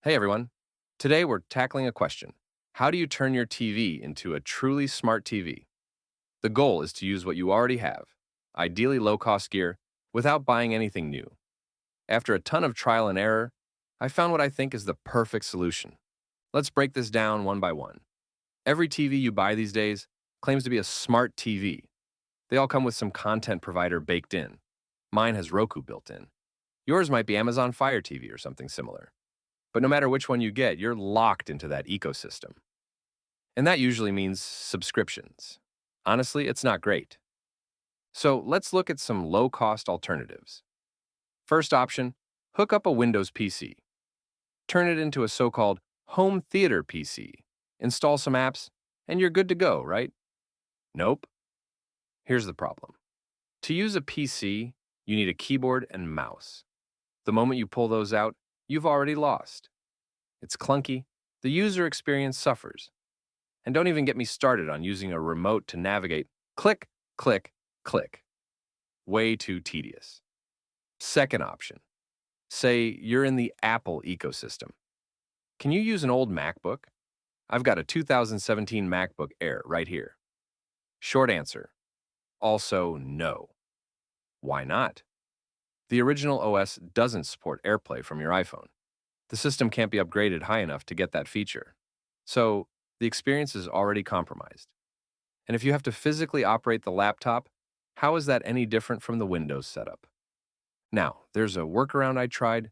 Hey everyone. Today we're tackling a question. How do you turn your TV into a truly smart TV? The goal is to use what you already have, ideally low-cost gear, without buying anything new. After a ton of trial and error, I found what I think is the perfect solution. Let's break this down one by one. Every TV you buy these days claims to be a smart TV. They all come with some content provider baked in. Mine has Roku built in. Yours might be Amazon Fire TV or something similar. But no matter which one you get, you're locked into that ecosystem. And that usually means subscriptions. Honestly, it's not great. So let's look at some low-cost alternatives. First option, hook up a Windows PC. Turn it into a so-called home theater PC. Install some apps, and you're good to go, right? Nope. Here's the problem. To use a PC, you need a keyboard and mouse. The moment you pull those out, you've already lost. It's clunky, the user experience suffers. And don't even get me started on using a remote to navigate click, click, click. Way too tedious. Second option. Say you're in the Apple ecosystem. Can you use an old MacBook? I've got a 2017 MacBook Air right here. Short answer. Also no. Why not? The original OS doesn't support AirPlay from your iPhone. The system can't be upgraded high enough to get that feature. So, the experience is already compromised. And if you have to physically operate the laptop, how is that any different from the Windows setup? Now, there's a workaround I tried.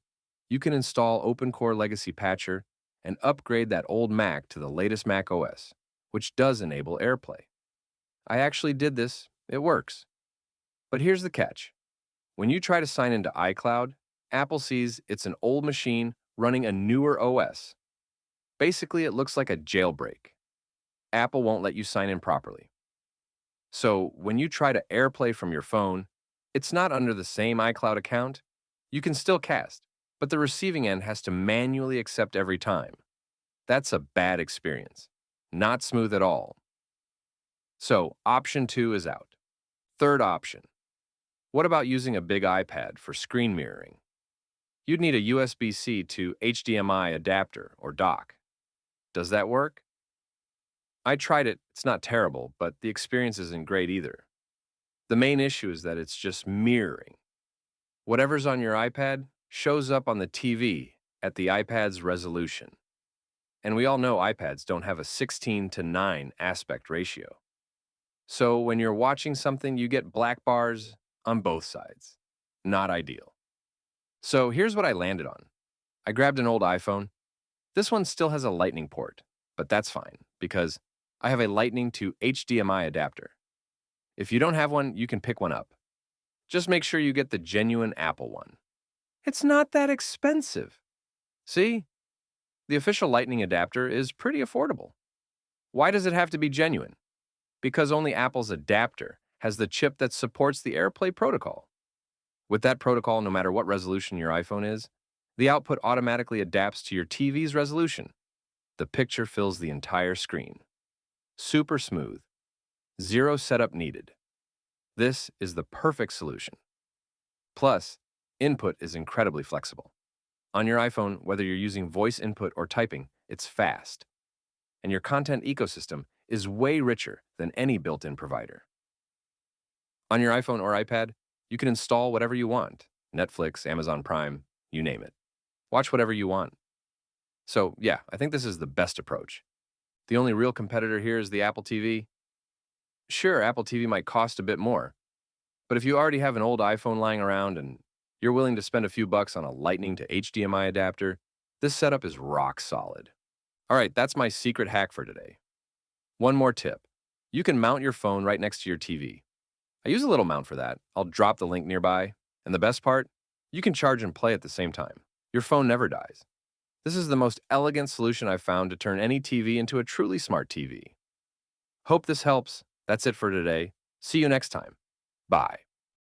You can install OpenCore Legacy Patcher and upgrade that old Mac to the latest Mac OS, which does enable AirPlay. I actually did this. It works. But here's the catch. When you try to sign into iCloud, Apple sees it's an old machine running a newer OS. Basically, it looks like a jailbreak. Apple won't let you sign in properly. So, when you try to AirPlay from your phone, it's not under the same iCloud account. You can still cast, but the receiving end has to manually accept every time. That's a bad experience. Not smooth at all. So, option 2 is out. Third option. What about using a big iPad for screen mirroring? You'd need a USB-C to HDMI adapter or dock. Does that work? I tried it, it's not terrible, but the experience isn't great either. The main issue is that it's just mirroring. Whatever's on your iPad shows up on the TV at the iPad's resolution. And we all know iPads don't have a 16:9 aspect ratio. So when you're watching something, you get black bars on both sides. Not ideal. So here's what I landed on. I grabbed an old iPhone. This one still has a Lightning port, but that's fine because I have a Lightning to HDMI adapter. If you don't have one, you can pick one up. Just make sure you get the genuine Apple one. It's not that expensive. See? The official Lightning adapter is pretty affordable. Why does it have to be genuine? Because only Apple's adapter has the chip that supports the AirPlay protocol. With that protocol, no matter what resolution your iPhone is, the output automatically adapts to your TV's resolution. The picture fills the entire screen. Super smooth. Zero setup needed. This is the perfect solution. Plus, input is incredibly flexible. On your iPhone, whether you're using voice input or typing, it's fast. And your content ecosystem is way richer than any built-in provider. On your iPhone or iPad, you can install whatever you want. Netflix, Amazon Prime, you name it. Watch whatever you want. So, yeah, I think this is the best approach. The only real competitor here is the Apple TV. Sure, Apple TV might cost a bit more, but if you already have an old iPhone lying around and you're willing to spend a few bucks on a Lightning to HDMI adapter, this setup is rock solid. All right, that's my secret hack for today. One more tip. You can mount your phone right next to your TV. I use a little mount for that. I'll drop the link nearby. And the best part? You can charge and play at the same time. Your phone never dies. This is the most elegant solution I've found to turn any TV into a truly smart TV. Hope this helps. That's it for today. See you next time. Bye.